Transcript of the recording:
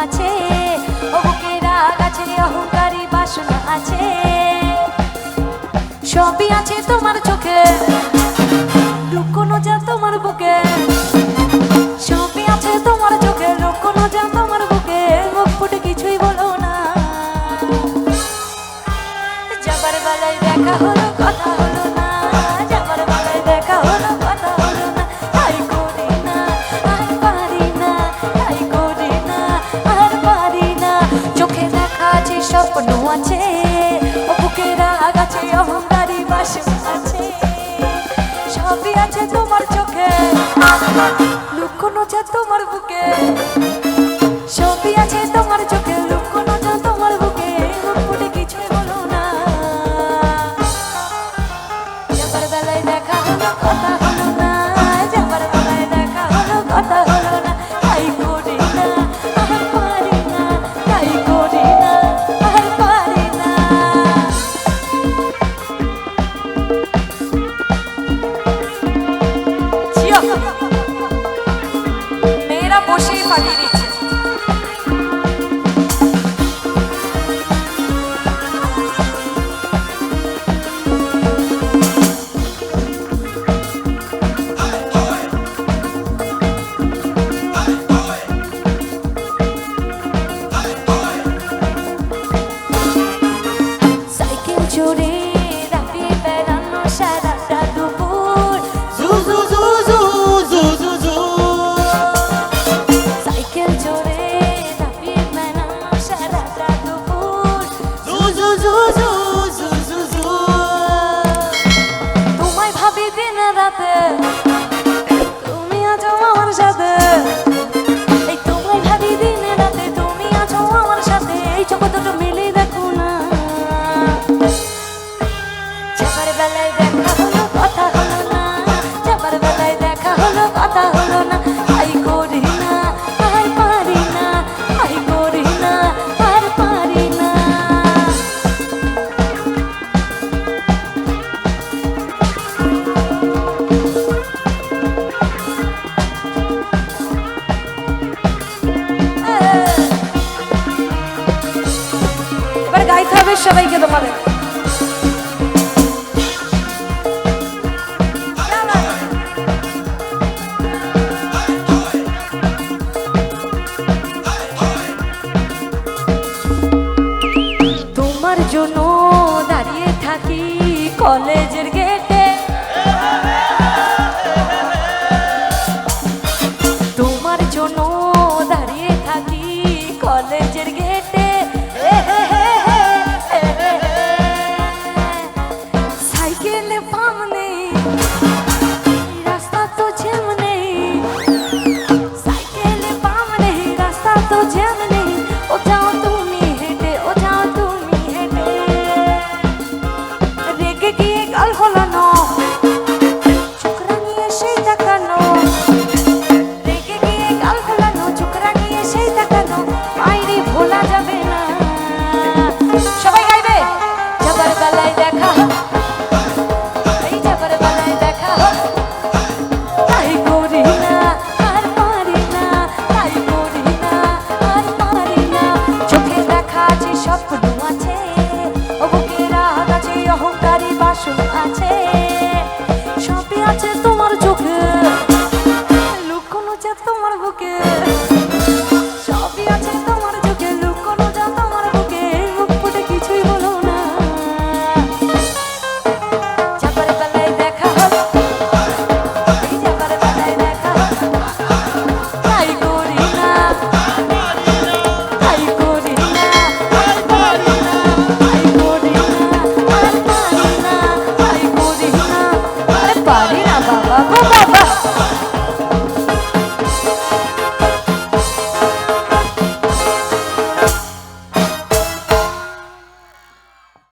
আছে, ও বুকে রাগ আছে, অহংকারী বাসনা আছে, সবই আছে তোমার চোখে, লুকোনো যা তোমার বুকে, সবই আছে তোমার চোখে, লুকোনো যা তোমার বুকে, মুখ ফুটে কিছুই বলো না। যাবার বেলায় দেখা হলো কথা হলো না, যাবার বেলায় দেখা হলো কথা হলো না, তাই করি না আর পারি না, তাই করি না আর পারি না। চোখে দেখা আছে, স্বপ্ন আছে, ও বুকে রাগ আছে, অহংকারী বাসনা আছে, সবই আছে তোমার চোখে, লুকোনো যা তোমার বুকে, সবই আছে তোমার চোখে, লুকোনো যা তোমার বুকে, মুখ ফুটে কিছুই বলো না। যাবার বেলায় দেখা হলো কথা হলো না, যাবার বেলায় দেখা হলো কথা হলো না, তাই করি না আর পারি না, তাই করি না আর পারি না। মেয়েরা বসেই পাঠিয়ে দিচ্ছে। সাইকেল চড়ে রাতে বেড়ানো সারাটা দুপুর, জু জু জু জু জু জু জু। সাইকেল চড়ে রাতে বেড়ানো সারাটা দুপুর, জু জু জু জু জু জু জু। তোমায় ভাবি দিন রাতে, তুমি আছো আমার সাথে, এই তোমায় ভাবি দিন রাতে, তুমি আছো আমার সাথে, এই চোখ দুটো মিলে দেখো না। যাবার বেলায় দেখা হলো কথা হলো না, যাবার বেলায় দেখা হলো কথা হলো না, তাই করি না আর পারি না, তাই করি না আর পারি না। এবার গাইতে হবে সবাইকে তোমাদের।